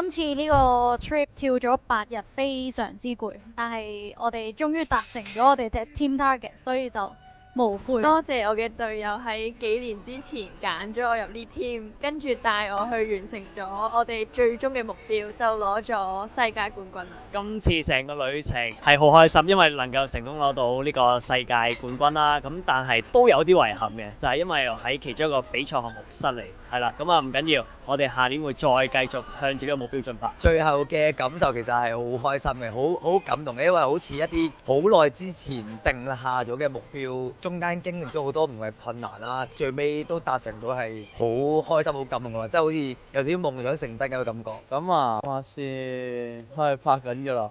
今次呢個 trip 跳咗8日，非常之攰，但係我哋終於達成咗我哋嘅 team target，所以就無悔。多謝我嘅隊友喺幾年之前揀咗我入呢 team，跟住帶我去完成咗我哋最終嘅目標，就攞咗世界冠軍。今次成個旅程係好開心，因為能夠成功攞到呢個世界冠軍啦。咁但係都有啲遺憾嘅，就係因為喺其中一個比賽項目失利，係啦。咁啊唔緊要，我哋下年會再繼續向住呢個目標進發。最後嘅感受其實係好開心嘅，好感動嘅，因為好似一啲好耐之前定下咗嘅目標，中間經歷咗好多唔同嘅困難啦，最尾都達成到係好開心、好感動嘅，即係好似有少少夢想成真嘅感覺。咁啊，話是係拍緊㗎啦。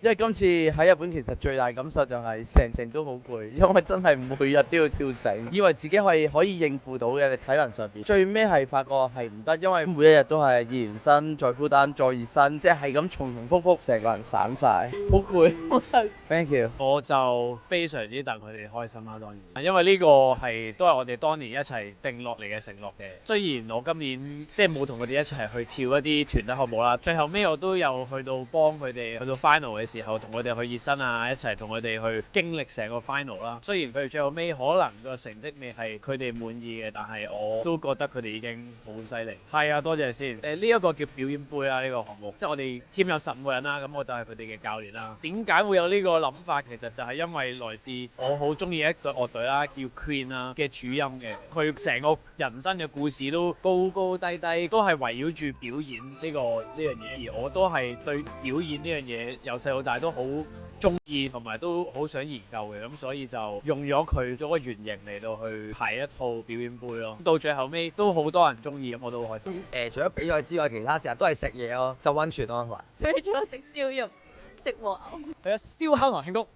因為今次喺日本其實最大感受就係成程都好攰，因為真係每日都要跳繩，以為自己係可以應付到嘅體能上邊，最尾係發覺係唔得，因為每一日都係熱完身再呼單再熱身，即係咁重重複複，成個人散晒，好攰。Thank you。我就非常之戥佢哋開心啦，當然，因為呢個都係我哋當年一齊定落嚟嘅承諾嘅。雖然我今年即係冇同佢哋一齊去跳一啲團體項目啦，最後尾我都有去到幫佢哋去到 final 嘅時候，同佢哋去熱身啊，一齊同佢哋去經歷成個 final 啦。雖然佢哋最後尾可能個成績未係佢哋滿意嘅，但係我都覺得佢哋已經好犀利。係啊，多謝先。呢一個叫表演杯啦，呢個項目，即係我哋 team 有15個人啦，咁我就係佢哋嘅教練啦。點解會有呢個諗法？其實就係因為來自我好中意一隊樂隊啦，叫 Queen 啦嘅主音嘅，佢成個人生嘅故事都高高低低，都係圍繞住表演呢樣嘢，而我都係對表演呢樣嘢由細到大都好中意，同埋都好想研究嘅，咁所以就用咗佢做個原型嚟到去排一套表演杯咯。到最後尾都好多人中意，咁我都好開心。除咗比賽之外，其他時間都係食嘢咯，浸溫泉咯，同埋。去咗食燒肉、食和牛。係啊，燒烤同慶祝。